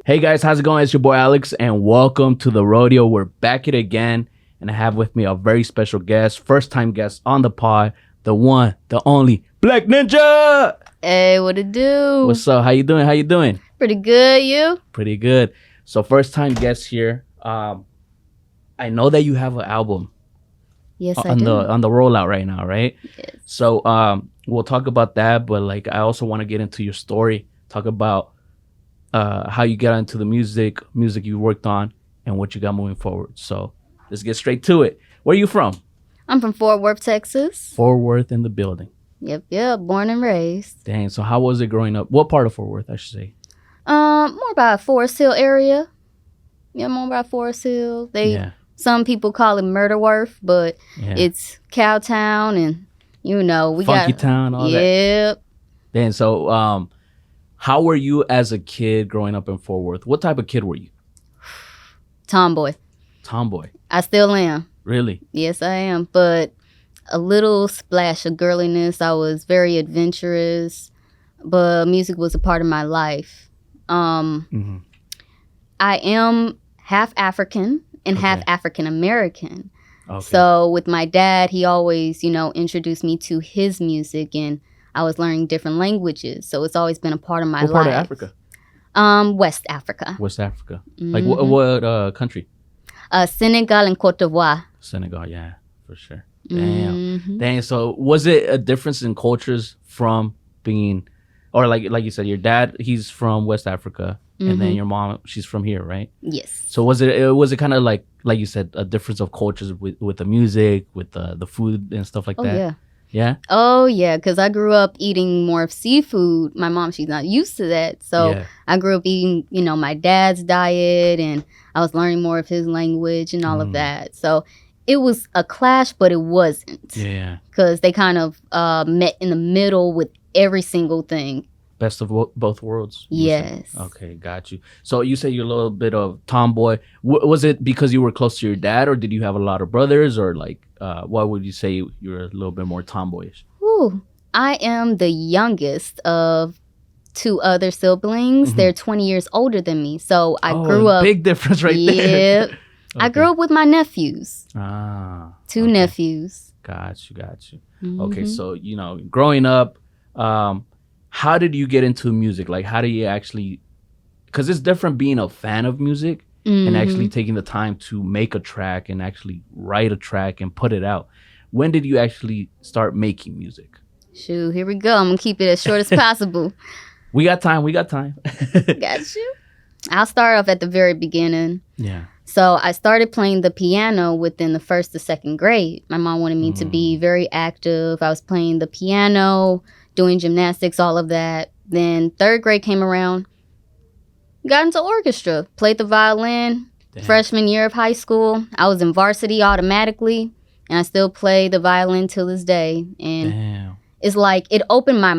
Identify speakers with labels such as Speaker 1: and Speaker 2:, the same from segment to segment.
Speaker 1: Hey guys, how's it going? It's your boy Alex and welcome to the rodeo. We're back at it again and I have with me a very special guest, first time guest on the pod, the one, the only Black Ninja.
Speaker 2: Hey, what it do?
Speaker 1: What's up? How you doing? How you doing?
Speaker 2: Pretty good, you?
Speaker 1: Pretty good. So first time guest here. I know that you have an album.
Speaker 2: Yes, I do.
Speaker 1: On the rollout right now, right?
Speaker 2: Yes.
Speaker 1: So we'll talk about that, but like I also want to get into your story, talk about how you got into the music you worked on, and what you got moving forward. So let's get straight to it. Where are you from?
Speaker 2: I'm from Fort Worth, Texas.
Speaker 1: Fort Worth in the building.
Speaker 2: Yep, born and raised.
Speaker 1: Dang, so how was it growing up? What part of Fort Worth, I should say?
Speaker 2: More about Forest Hill area. Yeah, more about Forest Hill. Some people call it Murderworth, but it's Cowtown and we
Speaker 1: Funky
Speaker 2: got
Speaker 1: Town, all that.
Speaker 2: Yep.
Speaker 1: Dang, so how were you as a kid growing up in Fort Worth? What type of kid were you?
Speaker 2: Tomboy.
Speaker 1: Tomboy.
Speaker 2: I still am.
Speaker 1: Really?
Speaker 2: Yes, I am. But a little splash of girliness. I was very adventurous, but music was a part of my life. I am half African and half African American. Okay. So with my dad, he always, introduced me to his music, and I was learning different languages. So it's always been a part of my life.
Speaker 1: What part of Africa?
Speaker 2: West Africa.
Speaker 1: West Africa. Like what country?
Speaker 2: Senegal and Cote d'Ivoire.
Speaker 1: Senegal, yeah, for sure. Damn. So was it a difference in cultures from being, or like you said, your dad, he's from West Africa, and then your mom, she's from here, right?
Speaker 2: Yes.
Speaker 1: So was it kind of like you said, a difference of cultures with the music, with the food and stuff like that?
Speaker 2: Yeah.
Speaker 1: Yeah?
Speaker 2: Oh, yeah, because I grew up eating more of seafood. My mom, she's not used to that. So I grew up eating, my dad's diet, and I was learning more of his language and all of that. So it was a clash, but it wasn't.
Speaker 1: Yeah.
Speaker 2: Because they kind of met in the middle with every single thing.
Speaker 1: Best of both worlds.
Speaker 2: Yes.
Speaker 1: Okay, got you. So you say you're a little bit of tomboy. Was it because you were close to your dad, or did you have a lot of brothers, or like, why would you say you're a little bit more tomboyish?
Speaker 2: Ooh, I am the youngest of two other siblings. They're 20 years older than me. So I grew up.
Speaker 1: Big difference right there.
Speaker 2: Okay. I grew up with my nephews. Two nephews.
Speaker 1: Got you. Okay, so, growing up, how did you get into music? Like, how do you actually, because it's different being a fan of music and actually taking the time to make a track and actually write a track and put it out. When did you actually start making music?
Speaker 2: Shoot, here we go. I'm going to keep it as short as possible.
Speaker 1: We got time.
Speaker 2: Got you. I'll start off at the very beginning.
Speaker 1: Yeah.
Speaker 2: So I started playing the piano within the first to second grade. My mom wanted me to be very active. I was playing the piano, doing gymnastics, all of that. Then third grade came around, got into orchestra, played the violin. Damn. Freshman year of high school, I was in varsity automatically, and I still play the violin till this day. And it's like it opened my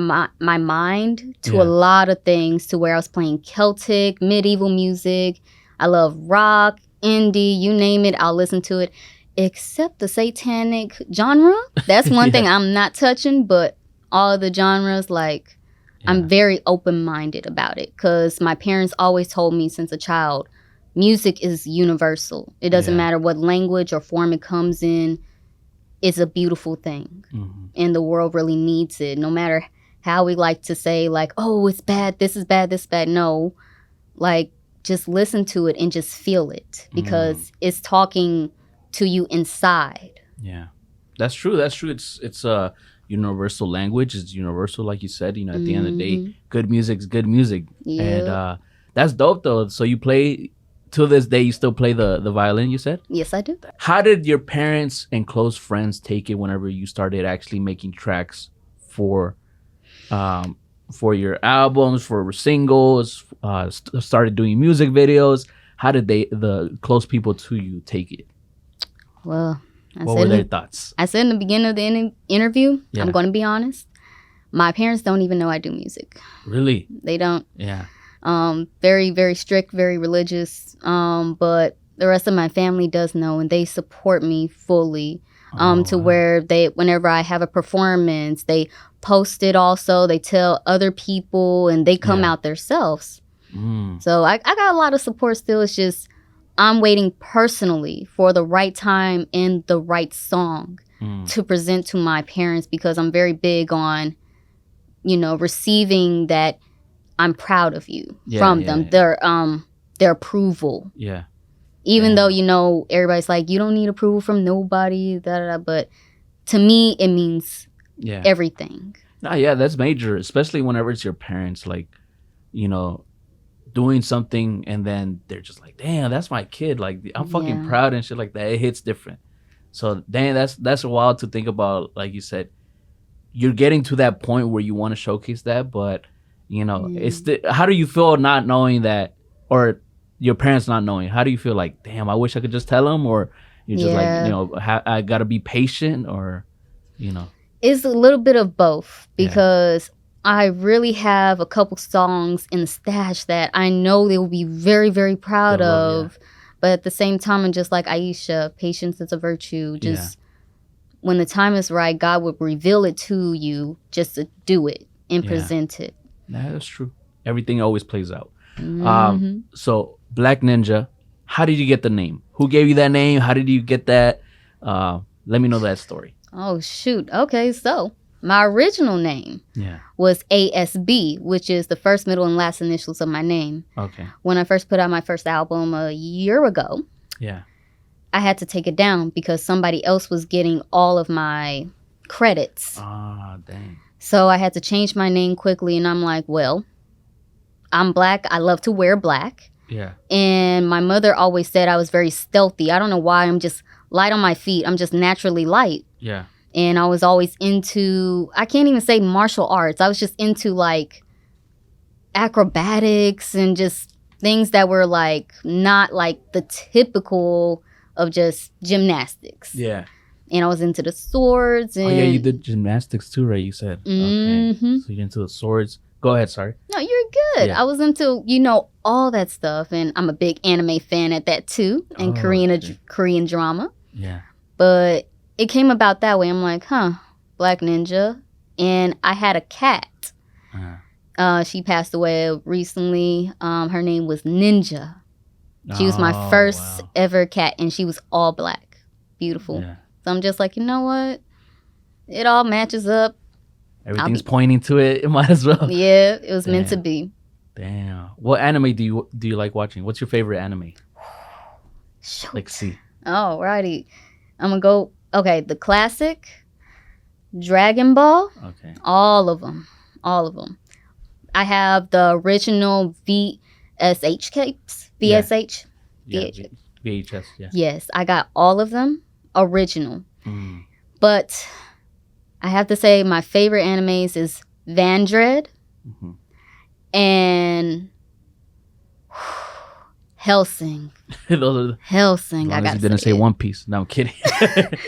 Speaker 2: mind to a lot of things, to where I was playing Celtic, medieval music. I love rock, indie, you name it, I'll listen to it, except the satanic genre. That's one thing I'm not touching, but all of the genres, I'm very open-minded about it, because my parents always told me since a child, music is universal. It doesn't matter what language or form it comes in. It's a beautiful thing, and the world really needs it. No matter how we like to say, oh, it's bad, this is bad, this is bad. No, just listen to it and just feel it, because it's talking to you inside. Yeah,
Speaker 1: that's true. It's a universal language. It's universal, like you said. At the end of the day, good music's good music. And that's dope though. So you play, till this day, you still play the violin, you said?
Speaker 2: Yes, I do.
Speaker 1: How did your parents and close friends take it whenever you started actually making tracks for your albums, for singles, started doing music videos? How did the close people to you, take it?
Speaker 2: Well,
Speaker 1: what were their thoughts?
Speaker 2: I said in the beginning of the interview, I'm going to be honest, my parents don't even know I do music.
Speaker 1: Really?
Speaker 2: They don't.
Speaker 1: Yeah.
Speaker 2: Very, very strict, very religious. But the rest of my family does know, and they support me fully. Where whenever I have a performance, they post it also. They tell other people, and they come out themselves. So I got a lot of support still. It's just I'm waiting personally for the right time and the right song to present to my parents, because I'm very big on, receiving that I'm proud of you from them. Their approval.
Speaker 1: Yeah.
Speaker 2: Even though, everybody's like, you don't need approval from nobody, but to me, it means everything.
Speaker 1: No, yeah, that's major, especially whenever it's your parents, like, doing something and then they're just like, damn, that's my kid. Like, I'm fucking proud and shit like that. It hits different. So, dang, that's wild to think about. Like you said, you're getting to that point where you want to showcase that, but, it's how do you feel not knowing that, or your parents not knowing? How do you feel? Like, damn, I wish I could just tell them, or you're just like, I got to be patient, or,
Speaker 2: It's a little bit of both, because I really have a couple songs in the stash that I know they will be very, very proud of. But at the same time, I'm just like, Aisha, patience is a virtue. Just when the time is right, God would reveal it to you, just to do it and present it.
Speaker 1: Yeah, that's true. Everything always plays out. So Black Ninja, how did you get the name? Who gave you that name? How did you get that? Let me know that story.
Speaker 2: Oh, shoot. Okay, so my original name was ASB, which is the first, middle, and last initials of my name.
Speaker 1: Okay.
Speaker 2: When I first put out my first album a year ago, I had to take it down because somebody else was getting all of my credits.
Speaker 1: Ah, dang.
Speaker 2: So I had to change my name quickly, and I'm like, well, I'm Black. I love to wear black.
Speaker 1: Yeah.
Speaker 2: And my mother always said I was very stealthy. I don't know why. I'm just light on my feet. I'm just naturally light.
Speaker 1: Yeah.
Speaker 2: And I was always into, I can't even say martial arts. I was just into like acrobatics and just things that were like not like the typical of just gymnastics.
Speaker 1: Yeah.
Speaker 2: And I was into the swords. And
Speaker 1: you did gymnastics too, right? You said. Okay. So you're into the swords. Go ahead, sorry.
Speaker 2: No, you're good. Yeah. I was into, all that stuff. And I'm a big anime fan at that too. And Korean drama.
Speaker 1: Yeah.
Speaker 2: But it came about that way. I'm like, Black Ninja. And I had a cat. She passed away recently. Her name was Ninja. She was my first ever cat, and she was all black. Beautiful. Yeah. So I'm just like, you know what? It all matches up.
Speaker 1: Everything's pointing to it. It might as well.
Speaker 2: Yeah, it was meant to be.
Speaker 1: Damn. What anime do you like watching? What's your favorite anime?
Speaker 2: Shoot.
Speaker 1: Like, see.
Speaker 2: Alrighty. I'm going to go, the classic, Dragon Ball.
Speaker 1: Okay.
Speaker 2: All of them. I have the original VSH capes. VSH.
Speaker 1: Yeah. VHS, yeah.
Speaker 2: Yes, I got all of them original. But I have to say my favorite animes is Vandred and Hellsing. Hellsing.
Speaker 1: I got. You didn't say One Piece. No, I'm kidding.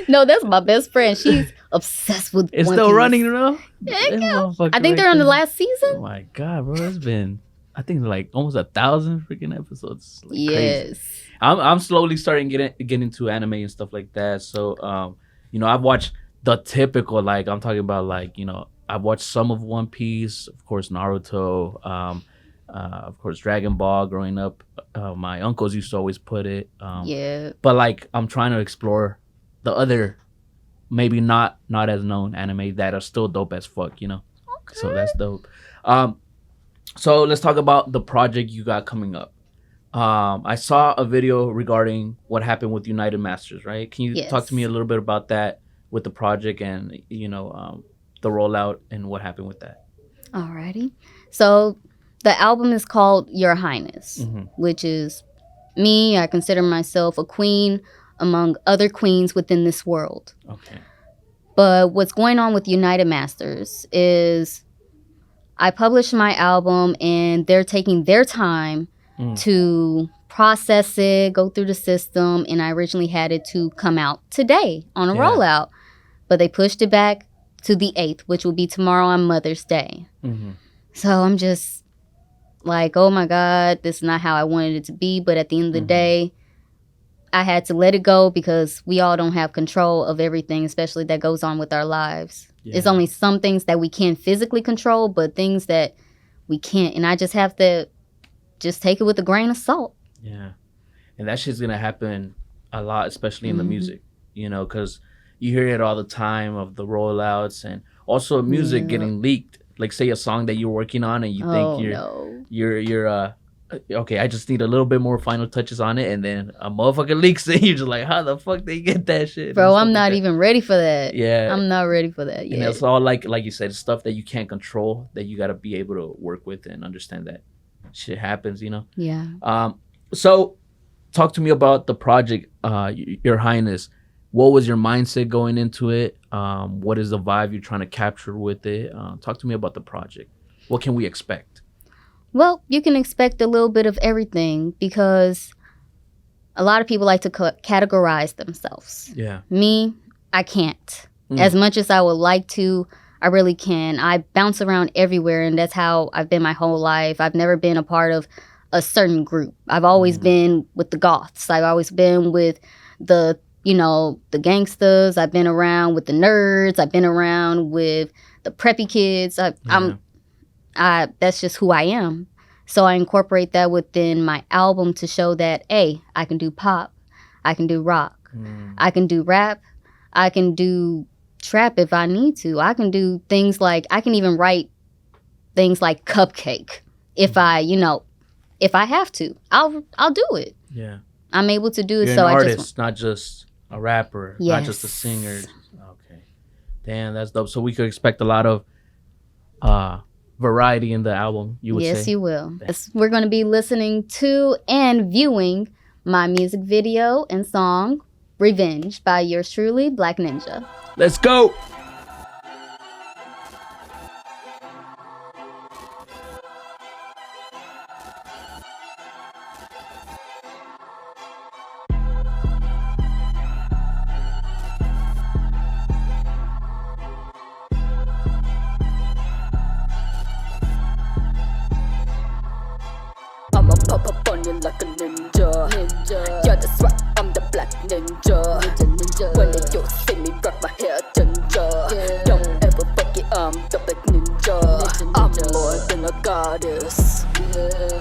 Speaker 2: No, that's my best friend. She's obsessed with.
Speaker 1: It's
Speaker 2: One
Speaker 1: still
Speaker 2: Piece.
Speaker 1: running, though.
Speaker 2: Yeah, I think they're on the last season.
Speaker 1: Oh my god, bro! It's been, I think, like almost 1,000 freaking episodes. Like,
Speaker 2: yes.
Speaker 1: Crazy. I'm slowly starting to get into anime and stuff like that. So, I've watched the typical, like I'm talking about, like I've watched some of One Piece, of course, Naruto. Of course, Dragon Ball growing up. My uncles used to always put it. But like I'm trying to explore the other, maybe not as known anime that are still dope as fuck, Okay. So that's dope. So let's talk about the project you got coming up. I saw a video regarding what happened with United Masters, right? Can you talk to me a little bit about that with the project and, the rollout and what happened with that?
Speaker 2: Alrighty. So the album is called Your Highness, which is me. I consider myself a queen among other queens within this world.
Speaker 1: Okay.
Speaker 2: But what's going on with United Masters is I published my album and they're taking their time to process it, go through the system. And I originally had it to come out today on a rollout, but they pushed it back to the 8th, which will be tomorrow on Mother's Day. So I'm just like, oh my God, this is not how I wanted it to be. But at the end of the day, I had to let it go because we all don't have control of everything, especially that goes on with our lives. It's only some things that we can physically control, but things that we can't. And I just have to just take it with a grain of salt.
Speaker 1: Yeah. And that shit's gonna happen a lot, especially in the music, you know, because you hear it all the time of the rollouts, and also music getting leaked. Like, say a song that you're working on and you think you're okay, I just need a little bit more final touches on it, and then a motherfucker leaks it. You're just like, how the fuck they get that shit?
Speaker 2: Bro, I'm not even ready for that.
Speaker 1: Yeah.
Speaker 2: I'm not ready for that yet.
Speaker 1: And it's all like you said, stuff that you can't control, that you got to be able to work with and understand that shit happens, you know?
Speaker 2: Yeah.
Speaker 1: So talk to me about the project, Your Highness. What was your mindset going into it? What is the vibe you're trying to capture with it? Talk to me about the project. What can we expect?
Speaker 2: Well, you can expect a little bit of everything, because a lot of people like to categorize themselves.
Speaker 1: Yeah.
Speaker 2: Me, I can't. As much as I would like to, I really can. I bounce around everywhere, and that's how I've been my whole life. I've never been a part of a certain group. I've always been with the goths. I've always been with the gangsters. I've been around with the nerds. I've been around with the preppy kids. That's just who I am. So I incorporate that within my album to show that, hey, I can do pop, I can do rock, I can do rap, I can do trap if I need to. I can do things like, I can even write things like Cupcake if I have to. I'll do it.
Speaker 1: Yeah.
Speaker 2: I'm able to do it.
Speaker 1: You're
Speaker 2: so
Speaker 1: an
Speaker 2: I
Speaker 1: artist,
Speaker 2: just
Speaker 1: not just a rapper, not just a singer. Okay. Damn, that's dope. So we could expect a lot of variety in the album, you would say?
Speaker 2: Yes, you will. We're going to be listening to and viewing my music video and song, Revenge, by yours truly, Black Ninja.
Speaker 1: Let's go!
Speaker 3: I'ma pop up on you like a ninja. Yeah, that's right, I'm the black ninja. When you see me rock my hair ginger, don't ever forget I'm the black ninja. I'm more than a goddess.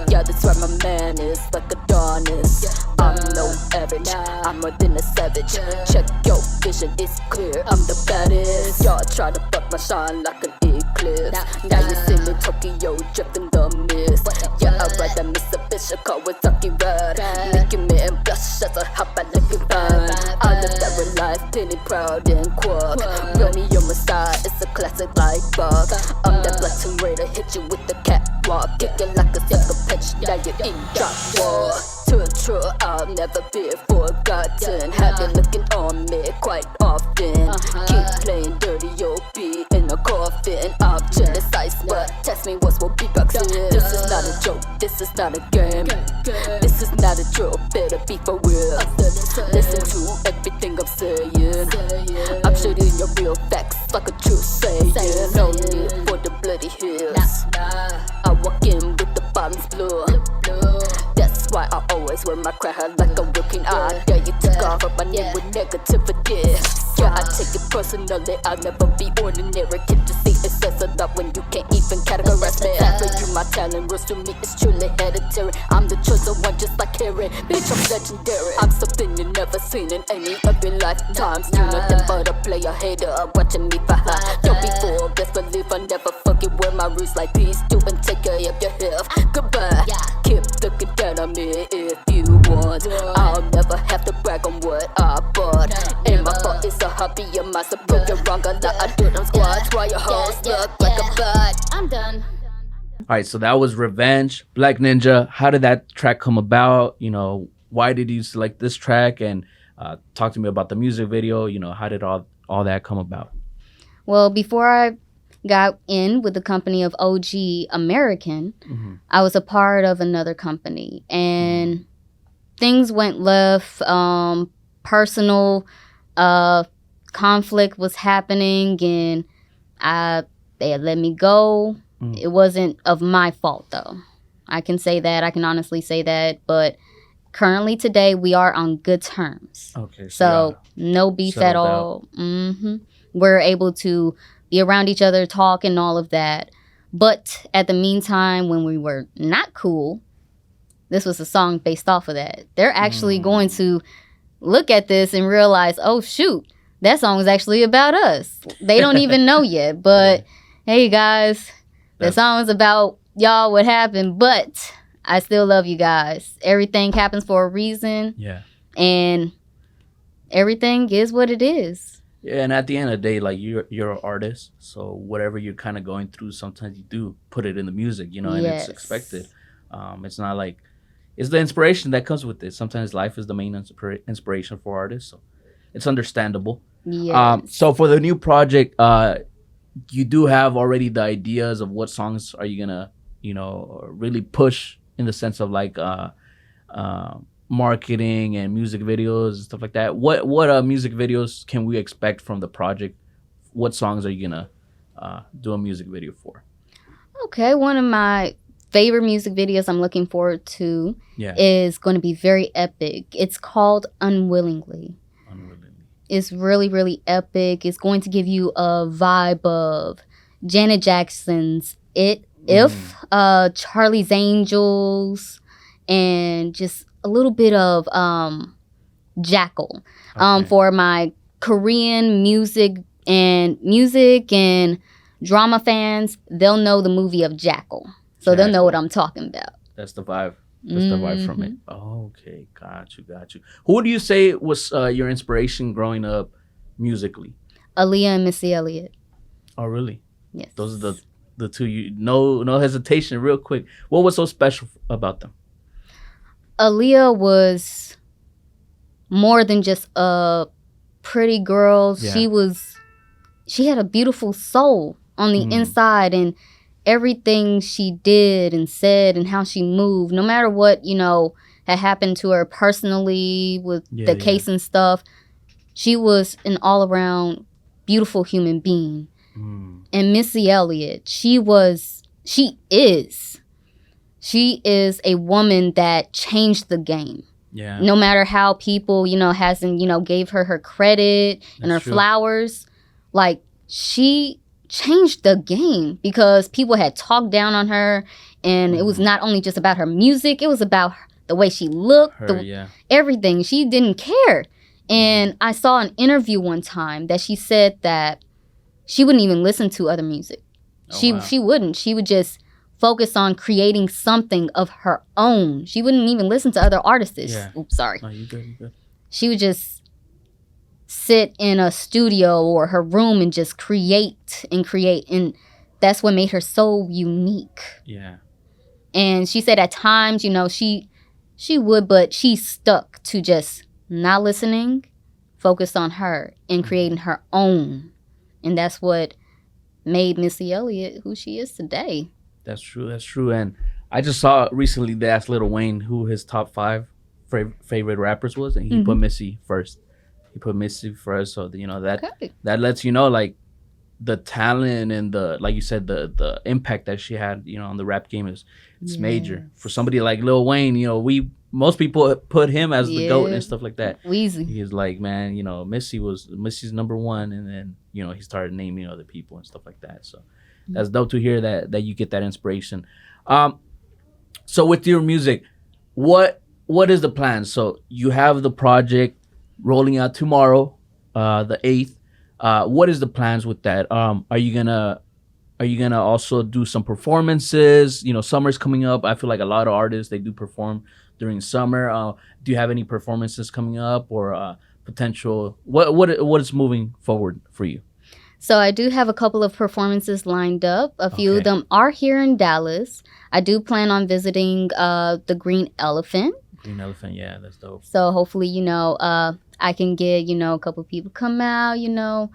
Speaker 3: Yeah, that's right, my man is like Adonis. I'm no average, I'm more than a savage. Check your vision, it's clear, I'm the baddest. Y'all try to fuck my shine like an eclipse. Now you see me Tokyo drifting the mist. Yeah, I ride that Mitsubishi Kawasaki ride, making me and blush as I hop out looking fine. I live that real life, penny proud and quirk. Romeo on my side, it's a classic life bug. I'm that black Tomb Raider, hit you with the catwalk, kicking like a single pitch, now you in drop war. True, I'll never be forgotten. Have you looking on me quite often? Keep playing dirty, you'll be in a coffin. I'm jealous, I swear. Test me once, we'll be boxing. This is not a joke, this is not a game. This is not a drill, better be for real. Listen to everything I'm saying. I'm shooting your real facts like a true saying. No need for the bloody hills. I walk in with the bottoms blue. That's why I always wear my crown like a working eye. Yeah, you took off of my name with negativity. Yeah, I take it personally, I'll never be ordinary. Can't you see it says a lot when you can't even categorize me? For you, my talent rose to me, it's truly hereditary. I'm the chosen one just like Harry, bitch, I'm legendary. I'm something you never seen in any of your lifetimes. You nothing but a player hater, watching me for high. Don't be fooled, best believe I never fucking wear my roots like peace. Do and take care of your health, goodbye. Keep looking down on me if you want. I'll never have to brag on what I bought. And my fault is a hobby of mine, so prove you're wrong. A lot I do them squats while your hoes look like a butt.
Speaker 2: I'm done.
Speaker 1: All right, so that was Revenge, Black Ninja. How did that track come about? You know, why did you select this track? And talk to me about the music video. You know, how did all that come about?
Speaker 2: Well, before I got in with the company of OG American, I was a part of another company, and things went left. Personal conflict was happening, and they had let me go. It wasn't of my fault, though. I can say that. I can honestly say that. But currently today, we are on good terms.
Speaker 1: Okay.
Speaker 2: So no beef at all. We're able to be around each other, talk, and all of that. But at the meantime, when we were not cool, this was a song based off of that. They're actually going to look at this and realize, oh, shoot, that song was actually about us. They don't even know yet. But, hey, guys, the song is about y'all, what happened. But I still love you guys. Everything happens for a reason.
Speaker 1: Yeah.
Speaker 2: And everything is what it is.
Speaker 1: Yeah, and at the end of the day, like you're an artist, so whatever you're kind of going through, sometimes you do put it in the music, you know, and it's expected. It's not like it's the inspiration that comes with it. Sometimes life is the main inspiration for artists, so it's understandable.
Speaker 2: Yes.
Speaker 1: So for the new project, you do have already the ideas of what songs are you gonna, you know, really push in the sense of like marketing and music videos and stuff like that. What music videos can we expect from the project? What songs are you gonna do a music video for?
Speaker 2: Okay, one of my favorite music videos I'm looking forward to is going to be very epic. It's called Unwillingly. It's really, really epic. It's going to give you a vibe of Janet Jackson's If, Charlie's Angels, and just a little bit of Jackal. For my Korean music and drama fans, they'll know the movie of Jackal. So they'll know what I'm talking about.
Speaker 1: That's the vibe. That's the vibe from it. Okay, got you. Who do you say was your inspiration growing up musically?
Speaker 2: Aaliyah and Missy Elliott.
Speaker 1: Oh, really?
Speaker 2: Yes.
Speaker 1: Those are the two. You no hesitation, real quick. What was so special about them?
Speaker 2: Aaliyah was more than just a pretty girl. Yeah. She had a beautiful soul on the inside, and everything she did and said and how she moved, no matter what, you know, had happened to her personally with the case and stuff, she was an all-around beautiful human being. And Missy Elliott, she is a woman that changed the game. Yeah. No matter how people, you know, hasn't, you know, gave her credit and her flowers, like she changed the game because people had talked down on her, and it was not only just about her music, it was about the way she looked, everything. She didn't care. And I saw an interview one time that she said that she wouldn't even listen to other music. She wouldn't. She would just focus on creating something of her own. She wouldn't even listen to other artists. Oops, sorry.
Speaker 1: No, you good.
Speaker 2: She would just sit in a studio or her room and just create. And that's what made her so unique. Yeah. And she said at times, you know, she would, but she stuck to just not listening, focused on her and creating her own. And that's what made Missy Elliott who she is today.
Speaker 1: That's true. And I just saw recently they asked Lil Wayne who his top 5 favorite rappers was, and he put Missy first. So you know that lets you know like the talent and the, like you said, the impact that she had, you know, on the rap game it's major. For somebody like Lil Wayne, you know, most people put him as the GOAT and stuff like that.
Speaker 2: Weezy.
Speaker 1: He's like, man, you know, Missy's number one, and then, you know, he started naming other people and stuff like that. So that's dope to hear that you get that inspiration. So with your music, what is the plan? So you have the project rolling out tomorrow, the 8th. What is the plans with that? Are you gonna also do some performances? You know, summer's coming up. I feel like a lot of artists, they do perform during summer. Do you have any performances coming up, or potential? What is moving forward for you?
Speaker 2: So I do have a couple of performances lined up. A few of them are here in Dallas. I do plan on visiting the Green Elephant.
Speaker 1: Green Elephant, yeah, that's dope.
Speaker 2: So hopefully, you know, I can get, you know, a couple people come out, you know.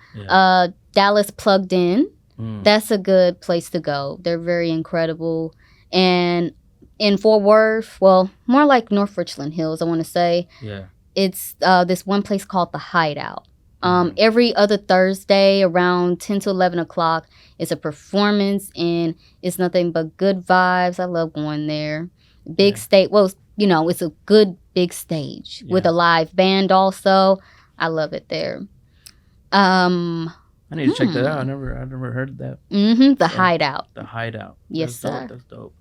Speaker 2: Dallas Plugged In. That's a good place to go. They're very incredible. And in Fort Worth, well, more like North Richland Hills, I want to say. Yeah. It's this one place called The Hideout. Every other Thursday around 10 to 11 o'clock, it's a performance, and it's nothing but good vibes. I love going there. Big stage. Well, you know, it's a good big stage with a live band also. I love it there.
Speaker 1: I need to check that out. I never heard of that.
Speaker 2: The Hideout.
Speaker 1: The Hideout.
Speaker 2: Yes,
Speaker 1: that's
Speaker 2: sir.
Speaker 1: Dope.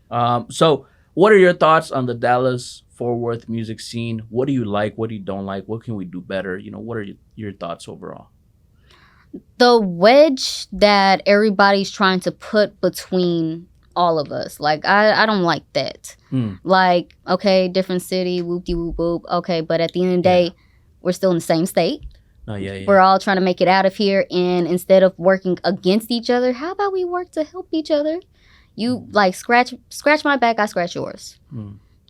Speaker 1: That's dope. So what are your thoughts on the Dallas Fort Worth music scene? What do you like? What do you don't like? What can we do better? What are your thoughts overall?
Speaker 2: The wedge that everybody's trying to put between all of us, like I don't like that. Like, okay, different city, whoop-de-whoop-whoop, okay, but at the end of the day, we're still in the same state. We're all trying to make it out of here, and instead of working against each other, how about we work to help each other? You like scratch my back, I scratch yours.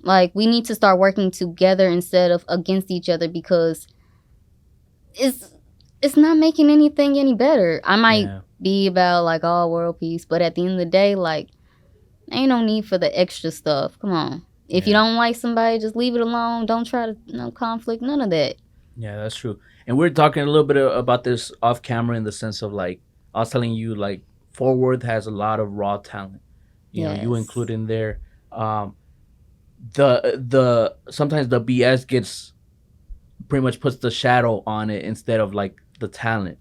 Speaker 2: Like, we need to start working together instead of against each other, because it's not making anything any better. I might be about like all world peace, but at the end of the day, like, ain't no need for the extra stuff. Come on. If you don't like somebody, just leave it alone. Don't try to conflict, none of that.
Speaker 1: Yeah, that's true. And we're talking a little bit about this off camera, in the sense of, like, I was telling you, like, Fort Worth has a lot of raw talent. You know, you include in there. The sometimes the BS gets pretty much puts the shadow on it instead of like the talent,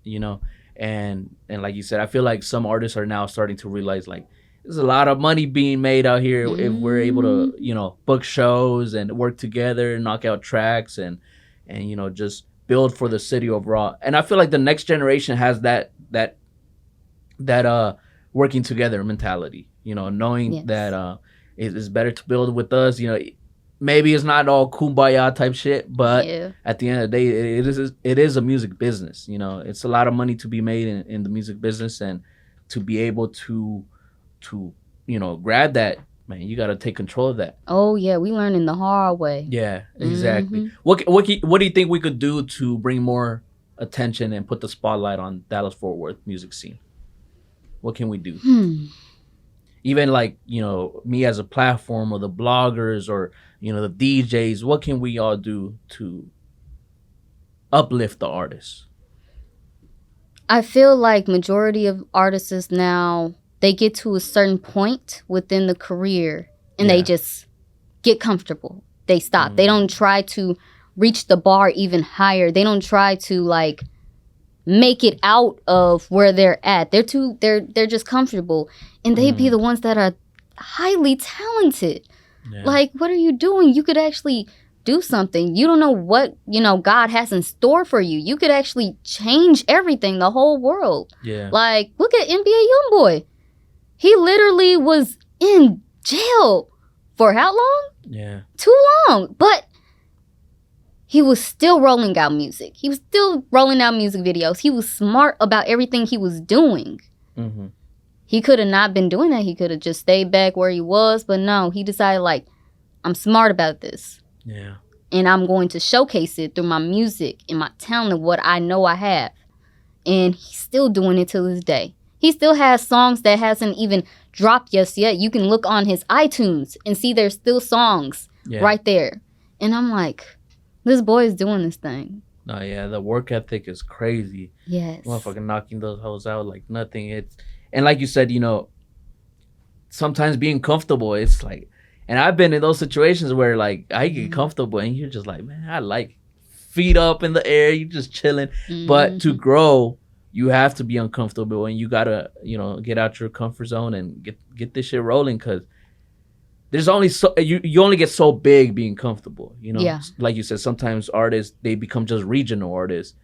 Speaker 1: and like you said, I feel like some artists are now starting to realize, like, there's a lot of money being made out here if we're able to book shows and work together, knock out tracks, and just build for the city overall. And I feel like the next generation has that working together mentality, knowing that it's better to build with us. Maybe it's not all kumbaya type shit, but at the end of the day, it is a music business. It's a lot of money to be made in the music business, and to be able to grab that, man, you got to take control of that.
Speaker 2: Oh yeah, we learning the hard way.
Speaker 1: Yeah, exactly. What do you think we could do to bring more attention and put the spotlight on Dallas Fort Worth music scene? What can we do? Even like, me as a platform, or the bloggers, or the DJs, what can we all do to uplift the artists?
Speaker 2: I feel like majority of artists now, they get to a certain point within the career and they just get comfortable. They stop. They don't try to reach the bar even higher. They don't try to like make it out of where they're at. They're just comfortable, and they be the ones that are highly talented. Like, what are you doing? You could actually do something. You don't know what God has in store for you. You could actually change everything, the whole world. Like, look at NBA YoungBoy. He literally was in jail for how long? Too long. But he was still rolling out music. He was still rolling out music videos. He was smart about everything he was doing. He could have not been doing that. He could have just stayed back where he was. But no, he decided, like, I'm smart about this. And I'm going to showcase it through my music and my talent of what I know I have. And he's still doing it to this day. He still has songs that hasn't even dropped just yet. You can look on his iTunes and see there's still songs right there. And I'm like, this boy is doing this thing.
Speaker 1: No, the work ethic is crazy.
Speaker 2: Yes.
Speaker 1: Motherfucking knocking those hoes out like nothing. And like you said, sometimes being comfortable, it's like, and I've been in those situations where, like, I get comfortable and you're just like, man, I like feet up in the air, you just chilling. But to grow, you have to be uncomfortable, and you gotta, get out your comfort zone and get this shit rolling, because there's only so you only get so big being comfortable. Like you said, sometimes artists, they become just regional artists,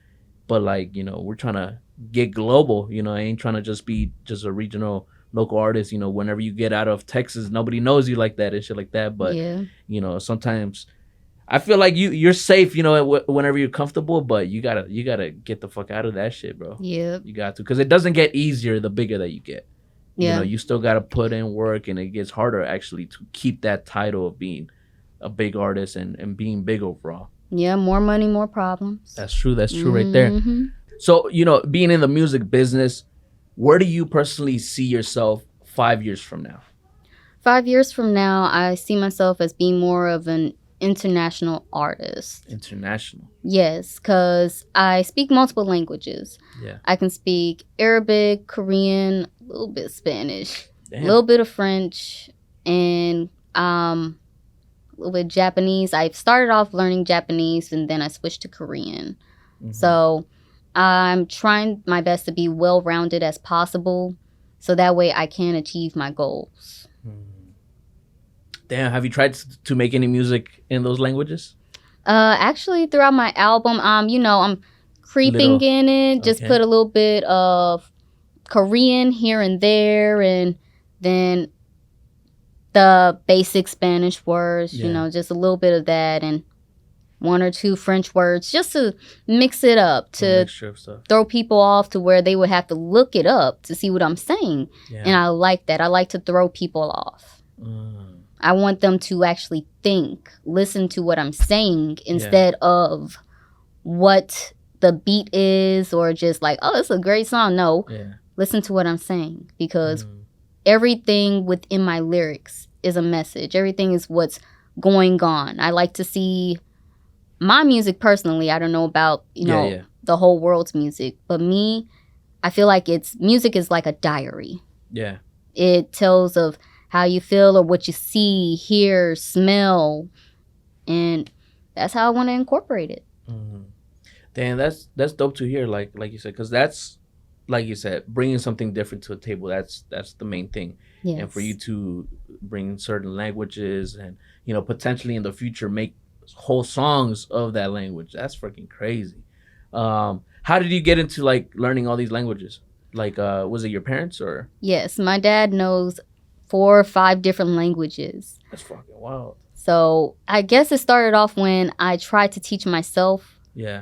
Speaker 1: but like, we're trying to get global. I ain't trying to just be just a regional local artist. Whenever you get out of Texas, nobody knows you like that and shit like that. But sometimes I feel like you're safe, whenever you're comfortable, but you gotta get the fuck out of that shit, bro. You got to, because it doesn't get easier the bigger that you get. You still gotta put in work, and it gets harder actually to keep that title of being a big artist and being big overall.
Speaker 2: More money, more problems.
Speaker 1: That's true right there. So, being in the music business, where do you personally see yourself 5 years from now?
Speaker 2: 5 years from now, I see myself as being more of an international artist.
Speaker 1: International?
Speaker 2: Yes, because I speak multiple languages. I can speak Arabic, Korean, a little bit Spanish, a little bit of French, and a little bit Japanese. I started off learning Japanese, and then I switched to Korean. So I'm trying my best to be well-rounded as possible, so that way I can achieve my goals.
Speaker 1: Damn, have you tried to make any music in those languages?
Speaker 2: Actually, throughout my album, I'm creeping in it. Just put a little bit of Korean here and there, and then the basic Spanish words. Just a little bit of that, and one or two French words, just to mix it up, to throw people off to where they would have to look it up to see what I'm saying. Yeah. And I like that. I like to throw people off. I want them to actually think, listen to what I'm saying instead of what the beat is, or just like, oh, it's a great song. No, listen to what I'm saying, because everything within my lyrics is a message. Everything is what's going on. I like to see my music personally. I don't know about, the whole world's music, but me, I feel like music is like a diary. Yeah. It tells of how you feel or what you see, hear, smell, and that's how I want to incorporate it.
Speaker 1: Mm-hmm. Damn, that's dope to hear. Like you said, because that's, like you said, bringing something different to a table. That's the main thing. Yes. And for you to bring certain languages and potentially in the future make whole songs of that language, that's freaking crazy. How did you get into like learning all these languages? Like, was it your parents or?
Speaker 2: Yes, my dad knows 4 or 5 different languages.
Speaker 1: That's fucking wild.
Speaker 2: So I guess it started off when I tried to teach myself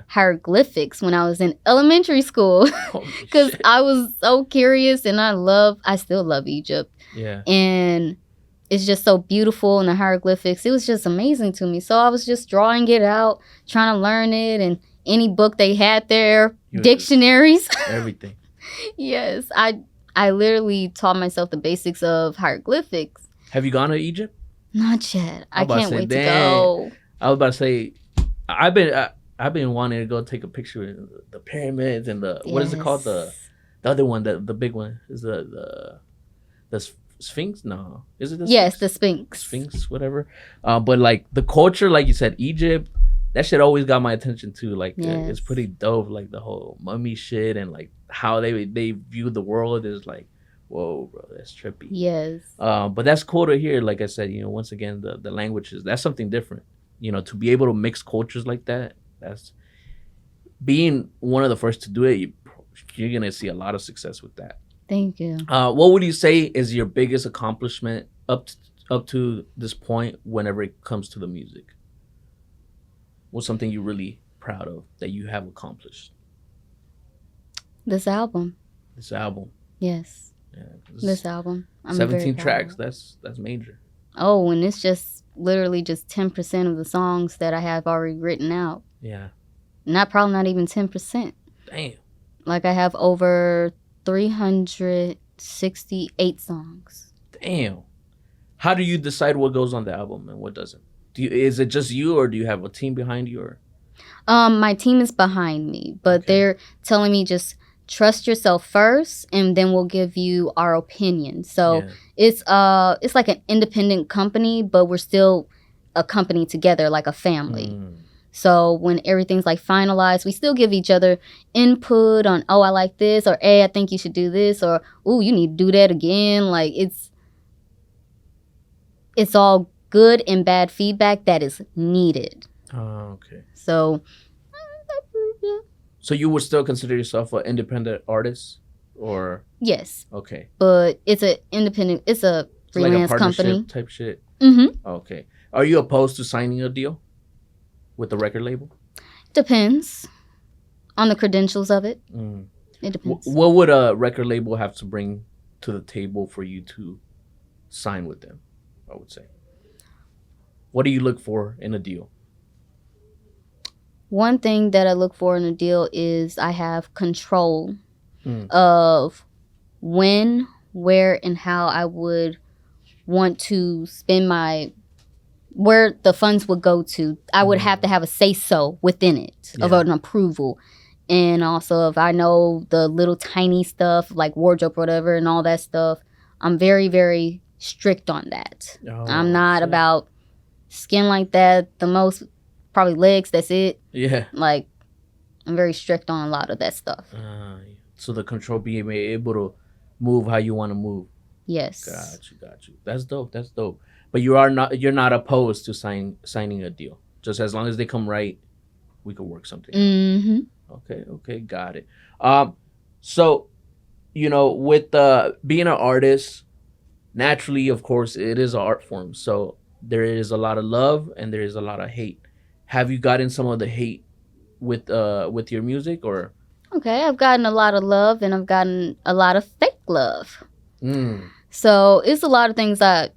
Speaker 2: hieroglyphics when I was in elementary school, because I was so curious, and I still love Egypt. Yeah. And it's just so beautiful, and the hieroglyphics, it was just amazing to me. So I was just drawing it out, trying to learn it, and any book they had there, dictionaries,
Speaker 1: everything.
Speaker 2: Yes, I literally taught myself the basics of hieroglyphics.
Speaker 1: Have you gone to Egypt?
Speaker 2: Not yet. I can't wait to go.
Speaker 1: I was about to say, I've been wanting to go take a picture of the pyramids and the what is it called, the other one, the big one is the Sphinx? No, is it the Sphinx?
Speaker 2: Yes, the Sphinx.
Speaker 1: Sphinx, whatever. But like the culture, like you said, Egypt, that shit always got my attention too. Like it's pretty dope. Like the whole mummy shit and like how they view the world is like, whoa, bro, that's trippy. Yes. But that's cool to hear. Like I said, once again, the languages, that's something different. To be able to mix cultures like that, that's being one of the first to do it. You're gonna see a lot of success with that.
Speaker 2: Thank you.
Speaker 1: What would you say is your biggest accomplishment up to this point whenever it comes to the music? What's something you're really proud of that you have accomplished?
Speaker 2: This album. Yes. Yeah, this album. I'm
Speaker 1: 17 tracks. That's major.
Speaker 2: Oh, and it's just literally just 10% of the songs that I have already written out. Yeah. Probably not even 10%.
Speaker 1: Damn.
Speaker 2: Like I have over 368 songs.
Speaker 1: Damn. How do you decide what goes on the album and what doesn't? Is it just you, or do you have a team behind you, or?
Speaker 2: My team is behind me, but they're telling me just trust yourself first, and then we'll give you our opinion. So it's like an independent company, but we're still a company together, like a family. So when everything's like finalized, we still give each other input on, oh, I like this, or hey, I think you should do this, or oh, you need to do that again. Like it's all good and bad feedback that is needed.
Speaker 1: Oh, okay.
Speaker 2: So
Speaker 1: you would still consider yourself an independent artist, or?
Speaker 2: Yes.
Speaker 1: Okay.
Speaker 2: But it's a freelance
Speaker 1: like a
Speaker 2: company
Speaker 1: type shit.
Speaker 2: Mm-hmm.
Speaker 1: Okay. Are you opposed to signing a deal with the record label?
Speaker 2: Depends on the credentials of it. It depends.
Speaker 1: What would a record label have to bring to the table for you to sign with them, I would say? What do you look for in a deal?
Speaker 2: One thing that I look for in a deal is I have control of when, where, and how I would want to spend where the funds would go to. I would have to have a say-so within it of an approval. And also, if I know the little tiny stuff like wardrobe or whatever and all that stuff, I'm very, very strict on that. I'm not about skin like that. The most, probably legs, that's it. Yeah. Like, I'm very strict on a lot of that stuff.
Speaker 1: So the control, being able to move how you want to move.
Speaker 2: Yes.
Speaker 1: Got you. That's dope. But you're not opposed to signing a deal. Just as long as they come right, we could work something out. Okay, got it. So, with being an artist, naturally, of course, it is an art form. So there is a lot of love and there is a lot of hate. Have you gotten some of the hate with your music, or?
Speaker 2: Okay, I've gotten a lot of love and I've gotten a lot of fake love. So it's a lot of things that,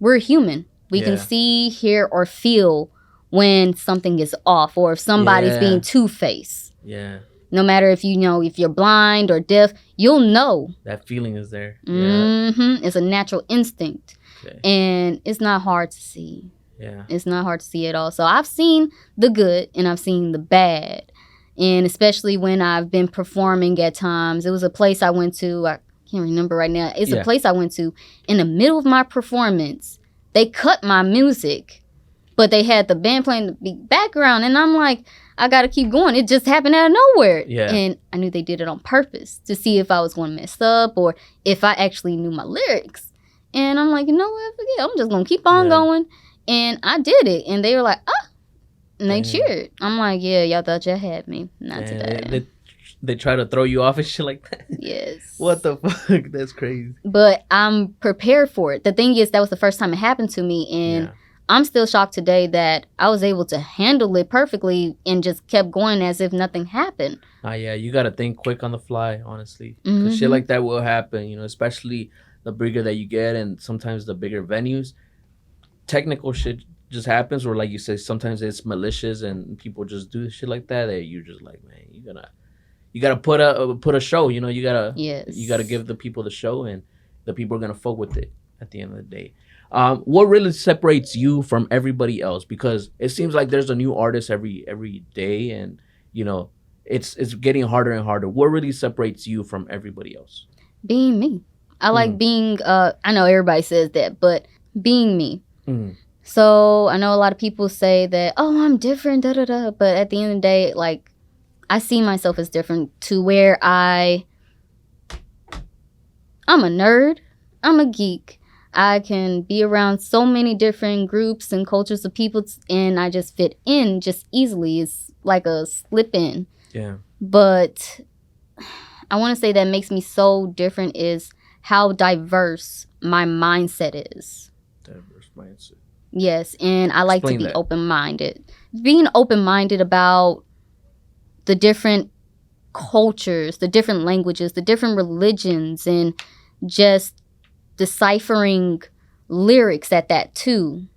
Speaker 2: we're human. We can see, hear, or feel when something is off or if somebody's being two-faced.
Speaker 1: Yeah.
Speaker 2: No matter if if you're blind or deaf, you'll know.
Speaker 1: That feeling is there.
Speaker 2: It's a natural instinct.
Speaker 1: Okay.
Speaker 2: And it's not hard to see.
Speaker 1: Yeah.
Speaker 2: It's not hard to see at all. So I've seen the good and I've seen the bad. And especially when I've been performing at times. It was a place I went to. I can't remember right now. It's a place I went to. In the middle of my performance, they cut my music. But they had the band playing the background. And I'm like, I got to keep going. It just happened out of nowhere.
Speaker 1: Yeah.
Speaker 2: And I knew they did it on purpose to see if I was going to mess up or if I actually knew my lyrics. And I'm like, you know what? Forget. I'm just going to keep on going. And I did it. And they were like, ah. And they cheered. I'm like, yeah, y'all thought y'all had me. Not today.
Speaker 1: They try to throw you off and shit like that.
Speaker 2: Yes.
Speaker 1: What the fuck? That's crazy.
Speaker 2: But I'm prepared for it. The thing is, that was the first time it happened to me. And I'm still shocked today that I was able to handle it perfectly and just kept going as if nothing happened.
Speaker 1: Yeah, you got to think quick on the fly, honestly. Because shit like that will happen, especially the bigger that you get and sometimes the bigger venues. Technical shit just happens, or like you say, sometimes it's malicious and people just do shit like that. That you're just like, man, you gotta put a show. You gotta give the people the show, and the people are gonna fuck with it at the end of the day. What really separates you from everybody else? Because it seems like there's a new artist every day, and it's getting harder and harder. What really separates you from everybody else?
Speaker 2: Being me. I like being. I know everybody says that, but being me. So I know a lot of people say that, oh, I'm different, da da da. But at the end of the day, like, I see myself as different to where I'm a nerd. I'm a geek. I can be around so many different groups and cultures of people, and I just fit in just easily. It's like a slip in.
Speaker 1: Yeah. But
Speaker 2: I want to say that makes me so different is how diverse my mindset is.
Speaker 1: Diverse mindset.
Speaker 2: Yes, and I like to be open-minded. Being open-minded about the different cultures, the different languages, the different religions, and just deciphering lyrics at that too.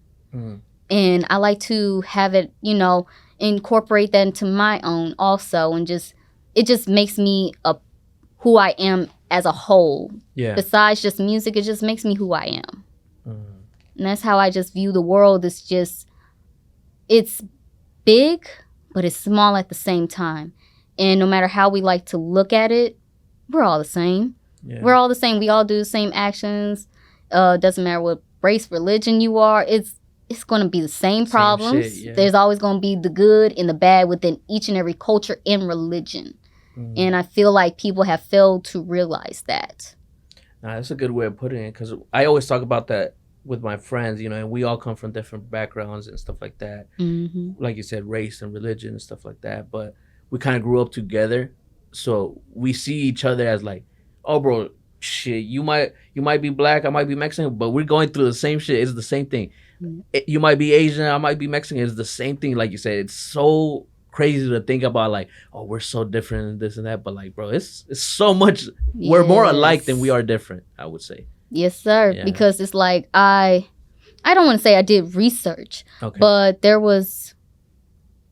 Speaker 2: And I like to have it, incorporate that into my own also, and it just makes me who I am as a whole. Yeah. Besides just music, it just makes me who I am. And that's how I just view the world. It's big, but it's small at the same time. And no matter how we like to look at it, we're all the same. Yeah. We're all the same. We all do the same actions. Doesn't matter what race, religion you are. It's going to be the same problems. Shit, yeah. There's always going to be the good and the bad within each and every culture and religion. And I feel like people have failed to realize that.
Speaker 1: That's a good way of putting it, because I always talk about that with my friends, and we all come from different backgrounds and stuff like that. Like you said, race and religion and stuff like that. But we kind of grew up together, so we see each other as like, oh, bro, shit, you might be black, I might be Mexican, but we're going through the same shit. It's the same thing. You might be Asian, I might be Mexican. It's the same thing. Like you said, it's so crazy to think about, like, oh, we're so different and this and that. But like, bro, it's so much. We're more alike than we are different, I would say.
Speaker 2: Yes, sir. Yeah. Because it's like I don't want to say I did research, but there was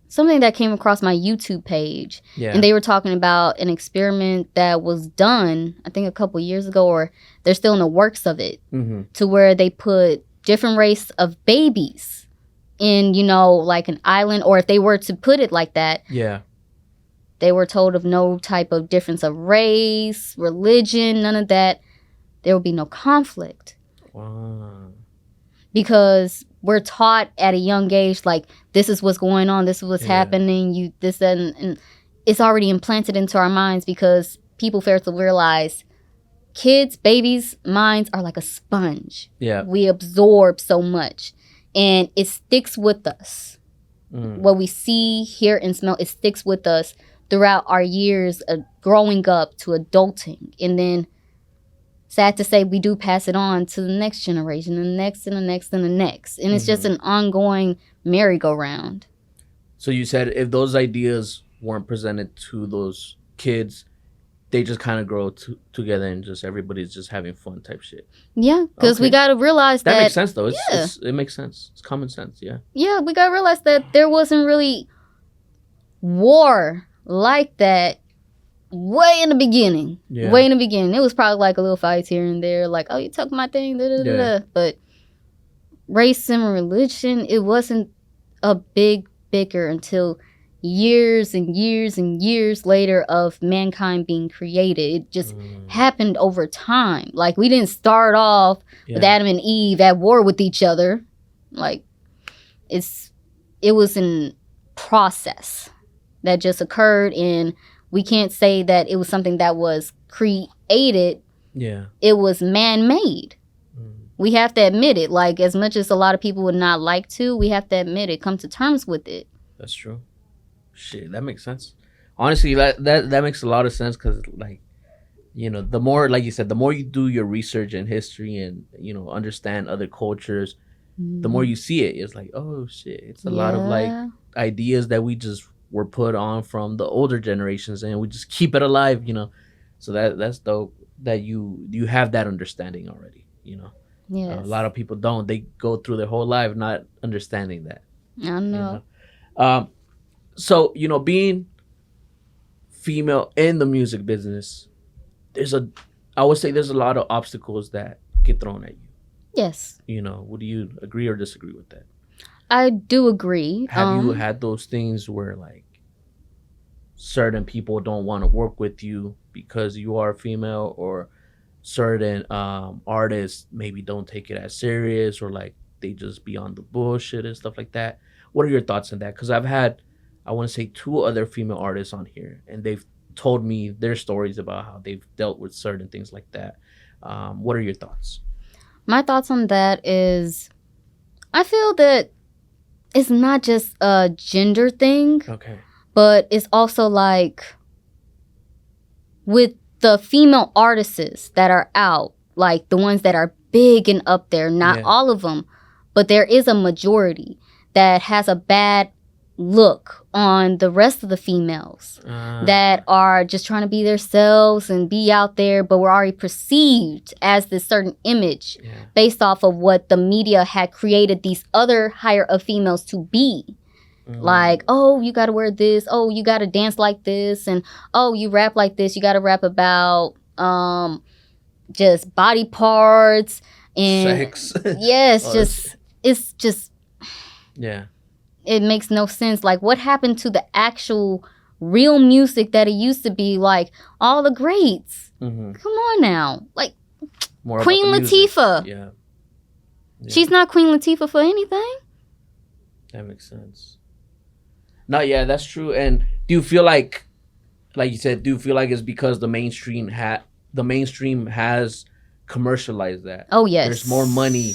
Speaker 2: something that came across my YouTube page, and they were talking about an experiment that was done, I think a couple years ago, or they're still in the works of it, to where they put different race of babies in, like an island, or if they were to put it like that, they were told of no type of difference of race, religion, none of that. There will be no conflict. Wow. Because we're taught at a young age, like, this is what's going on, this is what's happening, and it's already implanted into our minds, because people fail to realize kids, babies' minds are like a sponge.
Speaker 1: Yeah.
Speaker 2: We absorb so much, and it sticks with us. What we see, hear, and smell, it sticks with us throughout our years of growing up to adulting. And then, sad to say, we do pass it on to the next generation, and the next, and the next, and the next. And it's just an ongoing merry-go-round.
Speaker 1: So you said if those ideas weren't presented to those kids, they just kind of grow together and just everybody's just having fun type shit.
Speaker 2: Yeah, because we got to realize that...
Speaker 1: That makes sense, though. It makes sense. It's common sense, yeah.
Speaker 2: Yeah, we got to realize that there wasn't really war like that way in the beginning.
Speaker 1: Yeah.
Speaker 2: Way in the beginning. It was probably like a little fights here and there, like, oh, you took my thing, da-da-da-da. But race and religion, it wasn't a big bicker until years and years and years later of mankind being created. It just happened over time. Like, we didn't start off with Adam and Eve at war with each other. Like, it was a process that just occurred, and we can't say that it was something that was created.
Speaker 1: Yeah.
Speaker 2: It was man-made. We have to admit it. Like, as much as a lot of people would not like to, we have to admit it, come to terms with it.
Speaker 1: That's true. Shit, that makes sense. Honestly, that makes a lot of sense because, like, you know, the more, like you said, the more you do your research in history and, you know, understand other cultures, the more you see it. It's like, oh, shit. It's a lot of, like, ideas that we just were put on from the older generations and we just keep it alive, you know. So that's dope that you have that understanding already, you know.
Speaker 2: Yes.
Speaker 1: A lot of people don't. They go through their whole life not understanding that.
Speaker 2: I know.
Speaker 1: You know? So, you know, being female in the music business, I would say there's a lot of obstacles that get thrown at you.
Speaker 2: Yes.
Speaker 1: You know, would you agree or disagree with that?
Speaker 2: I do agree.
Speaker 1: Have you had those things where, like, certain people don't want to work with you because you are female, or certain artists maybe don't take it as serious, or, like, they just be on the bullshit and stuff like that? What are your thoughts on that? Because I've had, I want to say, 2 other female artists on here, and they've told me their stories about how they've dealt with certain things like that. What are your thoughts?
Speaker 2: My thoughts on that is, I feel that it's not just a gender thing.
Speaker 1: Okay.
Speaker 2: But it's also like with the female artists that are out, like the ones that are big and up there, not all of them, but there is a majority that has a bad look on the rest of the females that are just trying to be themselves and be out there, but we're already perceived as this certain image based off of what the media had created these other higher of females to be. Like, oh, you got to wear this. Oh, you got to dance like this. And, oh, you rap like this. You got to rap about just body parts. And
Speaker 1: sex.
Speaker 2: Yes, it's just.
Speaker 1: Yeah.
Speaker 2: It makes no sense. Like, what happened to the actual real music that it used to be? Like, all the greats. Come on now. Like,
Speaker 1: More
Speaker 2: Queen Latifah.
Speaker 1: Yeah.
Speaker 2: She's not Queen Latifah for anything.
Speaker 1: That makes sense. No, yeah, that's true. And do you feel like you said, do you feel like it's because the mainstream has commercialized that?
Speaker 2: Oh, yes.
Speaker 1: There's more money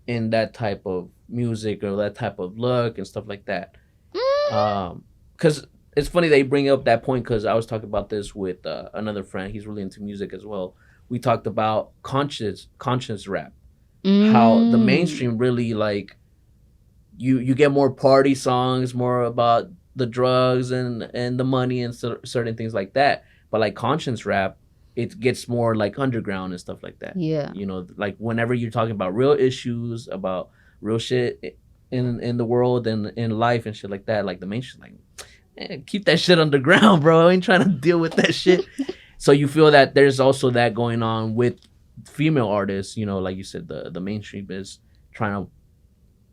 Speaker 1: in that type of music or that type of look and stuff like that. Because it's funny that you bring up that point, because I was talking about this with another friend. He's really into music as well. We talked about conscious rap. How the mainstream really, like, you get more party songs, more about the drugs and the money and certain things like that. But like conscience rap, it gets more like underground and stuff like that.
Speaker 2: Yeah.
Speaker 1: You know, like whenever you're talking about real issues, about real shit in the world and in life and shit like that, like the mainstream, like, man, keep that shit underground, bro. I ain't trying to deal with that shit. So you feel that there's also that going on with female artists, you know, like you said, the mainstream is trying to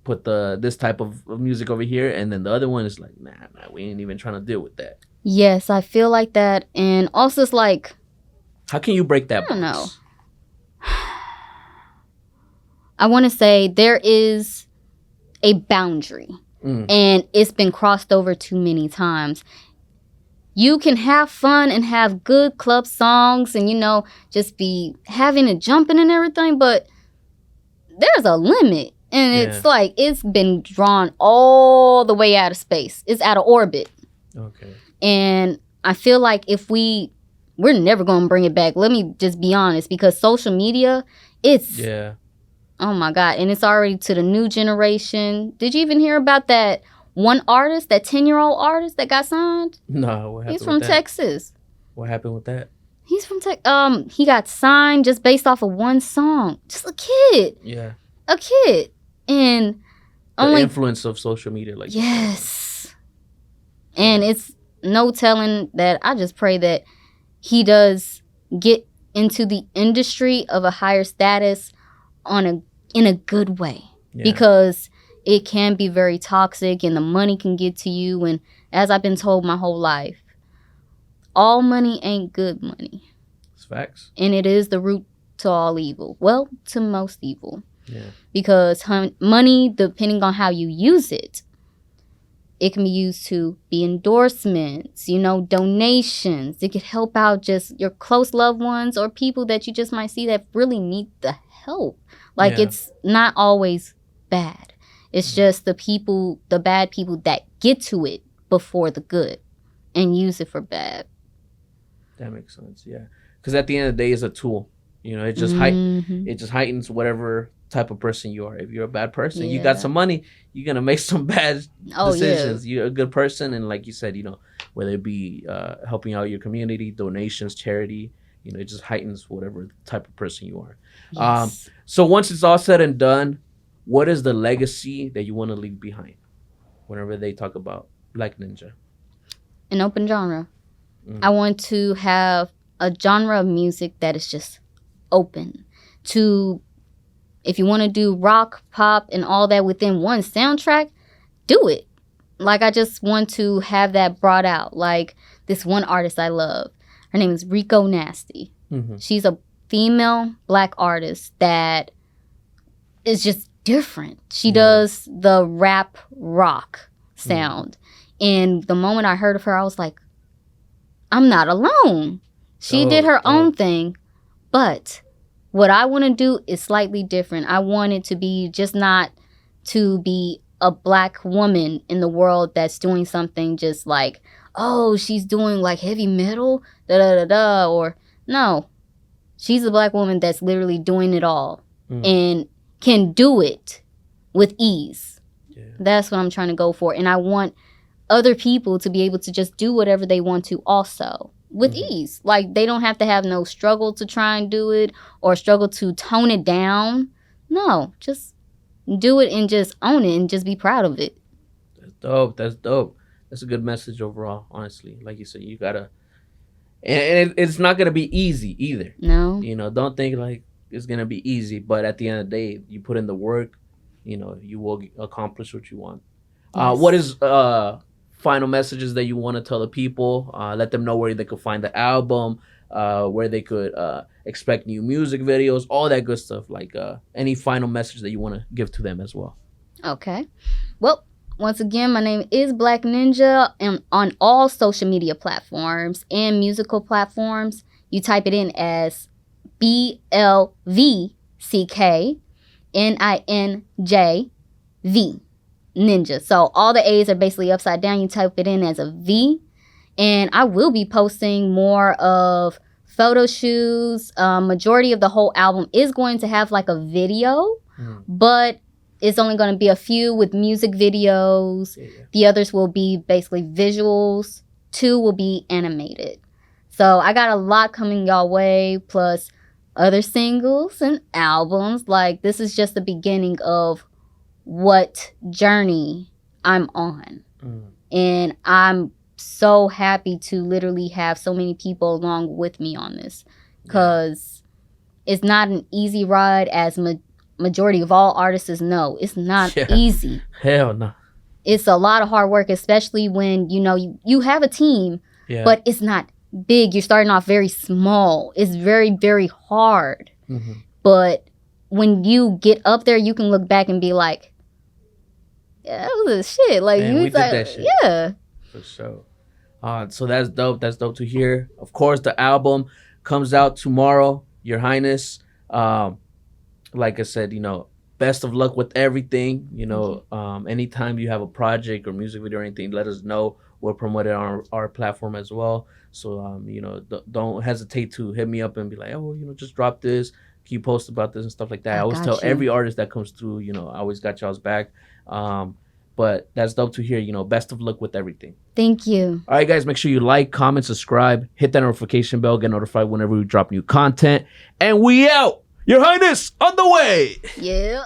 Speaker 1: put this type of music over here, and then the other one is like, nah, we ain't even trying to deal with that.
Speaker 2: Yes, I feel like that. And also it's like,
Speaker 1: how can you break that box?
Speaker 2: I don't know. I want to say there is a boundary, and it's been crossed over too many times. You can have fun and have good club songs and, just be having it jumping and everything, but there's a limit. And it's like it's been drawn all the way out of space. It's out of orbit.
Speaker 1: Okay.
Speaker 2: And I feel like if we're never going to bring it back. Let me just be honest, because social media, it's...
Speaker 1: Yeah.
Speaker 2: Oh, my God. And it's already to the new generation. Did you even hear about that one artist, that 10-year-old artist that got signed?
Speaker 1: No, what happened
Speaker 2: He's from
Speaker 1: with that?
Speaker 2: Texas.
Speaker 1: What happened with that?
Speaker 2: He's from Texas. He got signed just based off of one song. Just a kid.
Speaker 1: Yeah.
Speaker 2: A kid. And
Speaker 1: the influence of social media, like
Speaker 2: yes. And it's no telling that. I just pray that he does get into the industry of a higher status in a good way, because it can be very toxic and the money can get to you. And as I've been told my whole life, all money ain't good money.
Speaker 1: It's facts.
Speaker 2: And it is the root to all evil. Well, to most evil.
Speaker 1: Yeah.
Speaker 2: Because money, depending on how you use it, it can be used to be endorsements, donations. It could help out just your close loved ones or people that you just might see that really need the help. Like, it's not always bad. It's just the bad people that get to it before the good and use it for bad.
Speaker 1: That makes sense, yeah. Because at the end of the day, it's a tool. It just it just heightens whatever type of person you are. If you're a bad person, you got some money, you're gonna make some bad decisions. You're a good person, and like you said, whether it be helping out your community, donations, charity, it just heightens whatever type of person you are.
Speaker 2: Yes.
Speaker 1: So once it's all said and done, what is the legacy that you want to leave behind? Whenever they talk about Black Ninja,
Speaker 2: an open genre. I want to have a genre of music that is just open to. If you want to do rock, pop, and all that within one soundtrack, do it. Like, I just want to have that brought out. Like, this one artist I love. Her name is Rico Nasty. Mm-hmm. She's a female Black artist that is just different. She does the rap rock sound. And the moment I heard of her, I was like, I'm not alone. She did her own thing, but... what I want to do is slightly different. I want it to be just not to be a Black woman in the world that's doing something just like, oh, she's doing like heavy metal, da-da-da-da, or no. She's a Black woman that's literally doing it all and can do it with ease. Yeah. That's what I'm trying to go for. And I want other people to be able to just do whatever they want to also. With ease. Like, they don't have to have no struggle to try and do it or struggle to tone it down. No, just do it and just own it and just be proud of it.
Speaker 1: That's dope. That's dope. That's a good message overall, honestly. Like you said, you gotta... And it's not gonna be easy either.
Speaker 2: No.
Speaker 1: Don't think like it's gonna be easy. But at the end of the day, you put in the work, you will accomplish what you want. Yes. What is... final messages that you want to tell the people, let them know where they could find the album, where they could expect new music videos, all that good stuff. Like any final message that you want to give to them as well.
Speaker 2: Okay. Well, once again, my name is Black Ninja, and on all social media platforms and musical platforms, you type it in as BLVCK Ninja. So all the A's are basically upside down. You type it in as a V. And I will be posting more of photo shoots. Majority of the whole album is going to have like a video, but it's only going to be a few with music videos. Yeah. The others will be basically visuals. 2 will be animated. So I got a lot coming y'all way, plus other singles and albums. Like, this is just the beginning of what journey I'm on. And I'm so happy to literally have so many people along with me on this, because it's not an easy ride, as majority of all artists know. It's not easy.
Speaker 1: Hell no.
Speaker 2: It's a lot of hard work, especially when you have a team, but it's not big. You're starting off very small. It's very, very hard. But when you get up there, you can look back and be like, yeah, that was a shit. Like,
Speaker 1: man,
Speaker 2: you
Speaker 1: we did
Speaker 2: like,
Speaker 1: that shit.
Speaker 2: yeah.
Speaker 1: For sure. So that's dope. That's dope to hear. Of course, the album comes out tomorrow, Your Highness. Like I said, best of luck with everything. Anytime you have a project or music video or anything, let us know. We'll promote it on our platform as well. So, don't hesitate to hit me up and be like, oh, just drop this. Can you post about this and stuff like that? I always tell every artist that comes through, I always got y'all's back. But that's dope to hear. Best of luck with everything.
Speaker 2: Thank you.
Speaker 1: All right, guys, make sure you like, comment, subscribe, hit that notification bell, get notified whenever we drop new content. And we out. Your Highness on the way.
Speaker 2: Yeah.